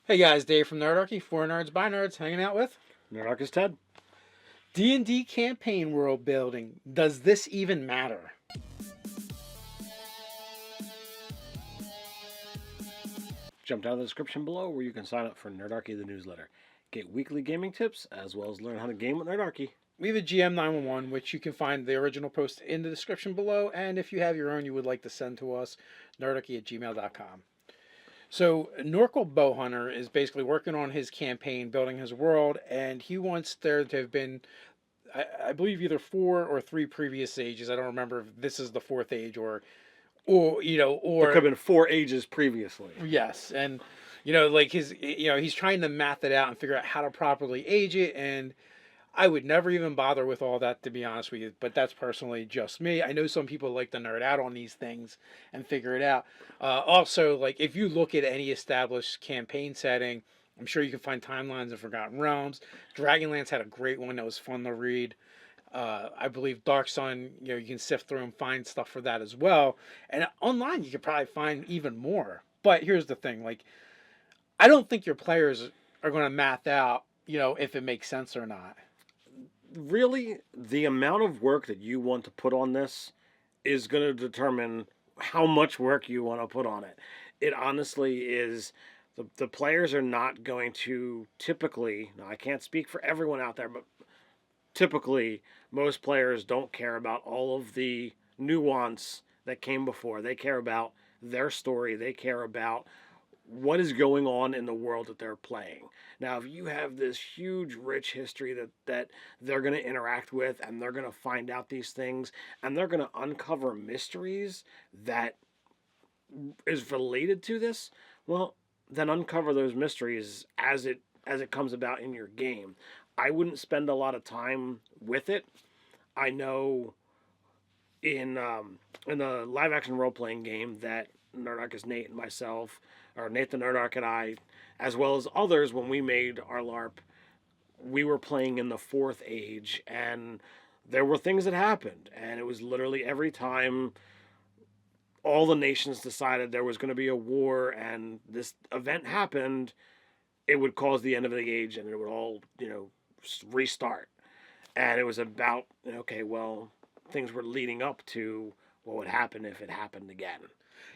Hey guys, Dave from Nerdarchy, for Nerds by Nerds, hanging out with Nerdarchist Ted. D&D campaign world building. Does this even matter? Jump down in the description below where you can sign up for Nerdarchy the newsletter. Get weekly gaming tips as well as learn how to game with Nerdarchy. We have a GM 911, which you can find the original post in the description below, and if you have your own you would like to send to us, nerdarchy@gmail.com. So Norkel Bowhunter is basically working on his campaign, building his world, and he wants there to have been, I believe, either 4 or 3 previous ages. I don't remember if this is the 4th age or There could have been 4 ages previously. yes, and like he's trying to math it out and figure out how to properly age it, and I would never even bother with all that, to be honest with you, but that's personally just me. I know some people like to nerd out on these things and figure it out. Also, like if you look at any established campaign setting, I'm sure you can find timelines of Forgotten Realms. Dragonlance had a great one that was fun to read. I believe Dark Sun, you can sift through and find stuff for that as well. And online, you could probably find even more. But here's the thing: like, I don't think your players are going to math out, if it makes sense or not. Really, the amount of work that you want to put on this is going to determine how much work you want to put on it. It honestly is. The players are not going to typically, now I can't speak for everyone out there, but typically most players don't care about all of the nuance that came before. They care about their story. They care about what is going on in the world that they're playing. Now, if you have this huge, rich history that they're going to interact with, and they're going to find out these things, and they're going to uncover mysteries that is related to this, well, then uncover those mysteries as it comes about in your game. I wouldn't spend a lot of time with it. I know in the live action role playing game that Nerdarchist Nate and myself, or Nate the Nerdarch and I, as well as others, when we made our LARP, we were playing in the 4th age, and there were things that happened, and it was literally every time all the nations decided there was going to be a war and this event happened, it would cause the end of the age and it would all, restart. And it was about, okay, well, things were leading up to what would happen if it happened again.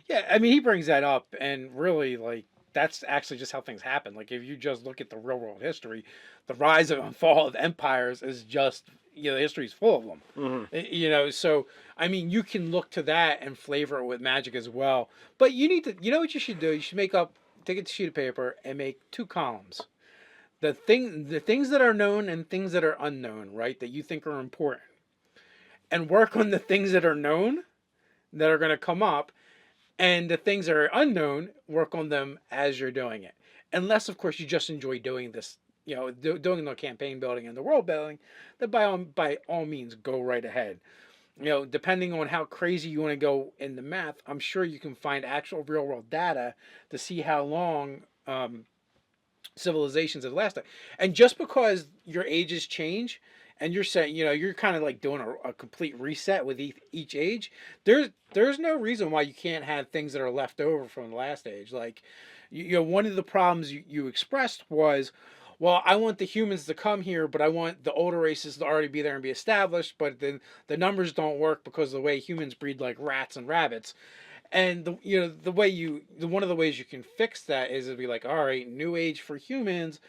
Yeah, I mean, he brings that up, and really, like, that's actually just how things happen. Like, if you just look at the real world history, the rise and fall of empires is just, history's full of them. So, I mean, you can look to that and flavor it with magic as well. But you need to, what you should do? You should take a sheet of paper and make 2 columns. The things that are known and things that are unknown, right? That you think are important. And work on the things that are known that are going to come up, and the things that are unknown, work on them as you're doing it. Unless, of course, you just enjoy doing this, doing the campaign building and the world building, then by all means, go right ahead. Depending on how crazy you want to go in the math, I'm sure you can find actual real world data to see how long civilizations have lasted. And just because your ages change, and you're saying, you're kind of like doing a complete reset with each age, there's no reason why you can't have things that are left over from the last age. Like, one of the problems you expressed was, well, I want the humans to come here, but I want the older races to already be there and be established, but then the numbers don't work because of the way humans breed like rats and rabbits. And one of the ways you can fix that is to be like, all right, new age for humans,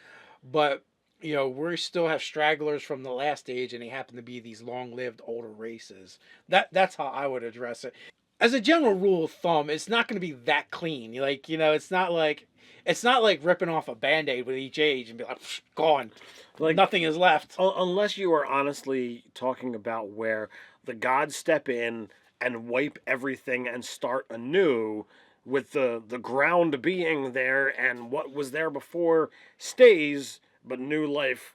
but we still have stragglers from the last age, and they happen to be these long-lived older races. That's how I would address it. As a general rule of thumb, it's not going to be that clean. Like, it's not like ripping off a Band-Aid with each age and be like, gone, like nothing is left. Unless you are honestly talking about where the gods step in and wipe everything and start anew, with the ground being there and what was there before stays, but new life,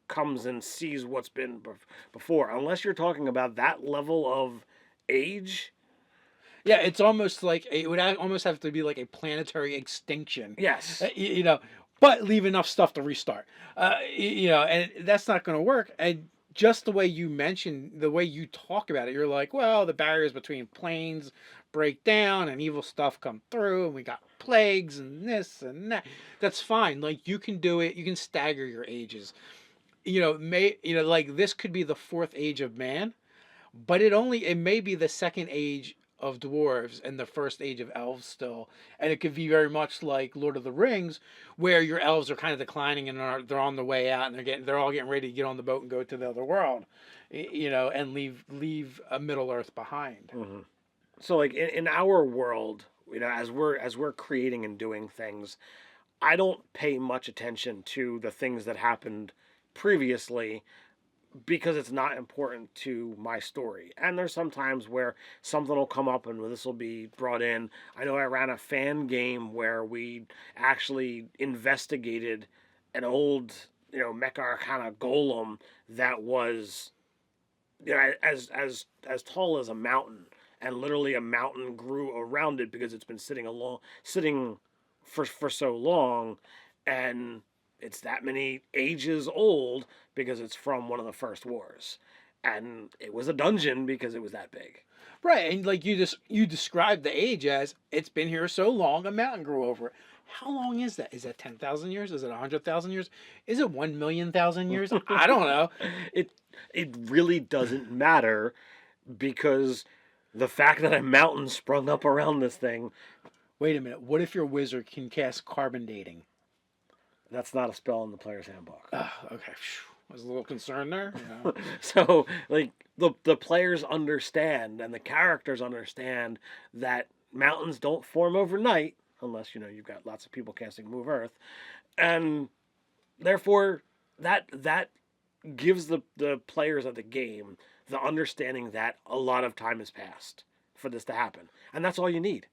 comes and sees what's been before. Unless you're talking about that level of age. Yeah, it's almost like it would almost have to be like a planetary extinction. Yes. But leave enough stuff to restart. And that's not going to work. And just the way you mentioned, the way you talk about it, you're like, well, the barriers between planes break down and evil stuff come through, and we got plagues and this and that. That's fine. Like you can do it. You can stagger your ages. Like this could be the fourth age of man, but it may be the second age of dwarves and the first age of elves still, and it could be very much like Lord of the Rings, where your elves are kind of declining and they're on the way out and they're all getting ready to get on the boat and go to the other world, and leave a Middle Earth behind. Hmm. So like in our world, as we're creating and doing things, I don't pay much attention to the things that happened previously because it's not important to my story. And there's some times where something will come up and this will be brought in. I know I ran a fan game where we actually investigated an old, Mecha Arcana golem that was, as tall as a mountain, and literally a mountain grew around it because it's been sitting for so long, and it's that many ages old because it's from one of the first wars, and it was a dungeon because it was that big. Right, and like you described the age as it's been here so long, a mountain grew over it. How long is that? Is that 10,000 years? Is it 100,000 years? Is it 1,000,000 years? I don't know. it it really doesn't matter because the fact that a mountain sprung up around this thing, Wait a minute. What if your wizard can cast carbon dating? that's not a spell in the player's handbook. Okay, phew. I was a little concerned there. So like the players understand and the characters understand that mountains don't form overnight unless you've got lots of people casting Move Earth, and therefore that gives the players of the game the understanding that a lot of time has passed for this to happen, and that's all you need.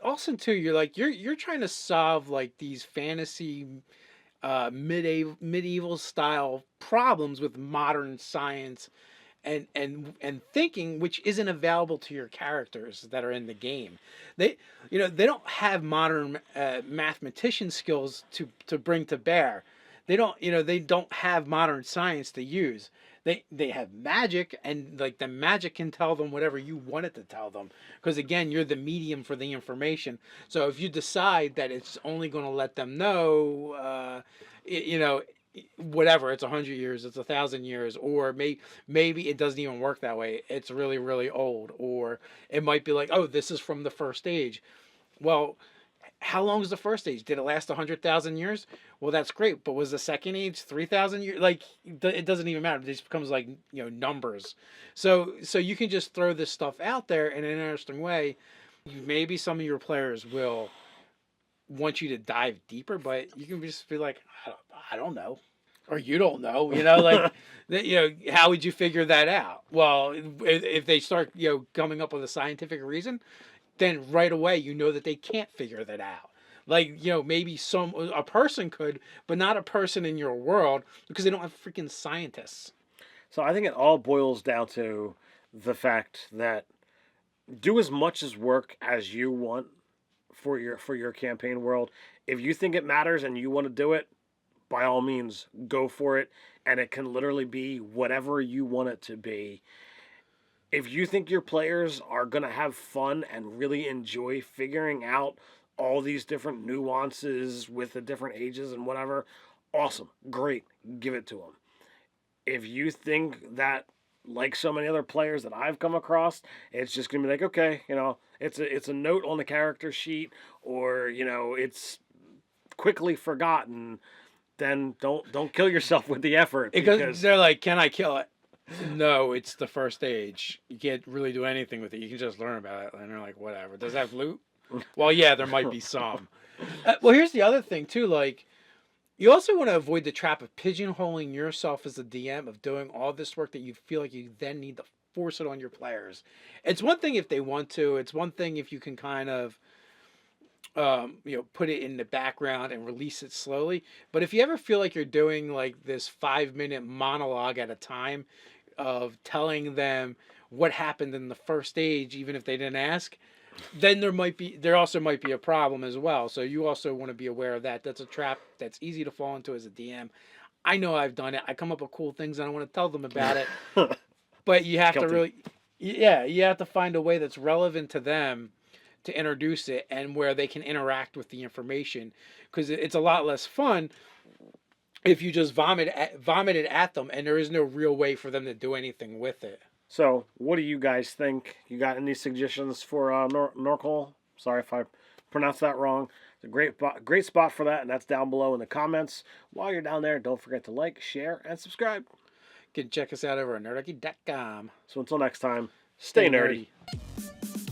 Also, too, you're trying to solve like these fantasy, medieval style problems with modern science and thinking, which isn't available to your characters that are in the game. They don't have modern mathematician skills to bring to bear. They don't have modern science to use. They have magic, and like the magic can tell them whatever you want it to tell them, because again, you're the medium for the information. So if you decide that it's only going to let them know, whatever, it's 100 years, it's 1,000 years, or maybe it doesn't even work that way, it's really really old, or it might be like, oh, this is from the first age. Well, how long is the first age? Did it last 100,000 years? Well, that's great, but was the second age 3,000 years? Like, it doesn't even matter. It just becomes like numbers. So you can just throw this stuff out there in an interesting way. Maybe some of your players will want you to dive deeper, but you can just be like, I don't know, or you don't know. Like, how would you figure that out? Well, if they start coming up with a scientific reason, then right away that they can't figure that out. Like, maybe a person could, but not a person in your world, because they don't have freaking scientists. So I think it all boils down to the fact that do as much as work as you want for your campaign world. If you think it matters and you want to do it, by all means, go for it. And it can literally be whatever you want it to be. If you think your players are going to have fun and really enjoy figuring out all these different nuances with the different ages and whatever, awesome, great, give it to them. If you think that, like so many other players that I've come across, it's just gonna be like, okay, it's a note on the character sheet, or it's quickly forgotten, then don't kill yourself with the effort, Because they're like, can I kill it? No, it's the first age. You can't really do anything with it. You can just learn about it. And they're like, whatever. Does that have loot? Well, yeah, there might be some. Well, here's the other thing, too. Like, you also want to avoid the trap of pigeonholing yourself as a DM, of doing all this work that you feel like you then need to force it on your players. It's one thing if they want to. It's one thing if you can kind of, put it in the background and release it slowly. But if you ever feel like you're doing like this 5-minute monologue at a time of telling them what happened in the first stage, even if they didn't ask, then there also might be a problem as well. So you also want to be aware of that. That's a trap that's easy to fall into as a DM. I know I've done it. I come up with cool things and I want to tell them about it. But you have to Guilty. really, yeah, you have to find a way that's relevant to them to introduce it and where they can interact with the information, because it's a lot less fun if you just vomit it at them and there is no real way for them to do anything with it. So, what do you guys think? You got any suggestions for Norcal? Sorry if I pronounced that wrong. It's a great spot for that, and that's down below in the comments. While you're down there, don't forget to like, share, and subscribe. You can check us out over at nerdarchy.com. So until next time, stay nerdy. nerdy.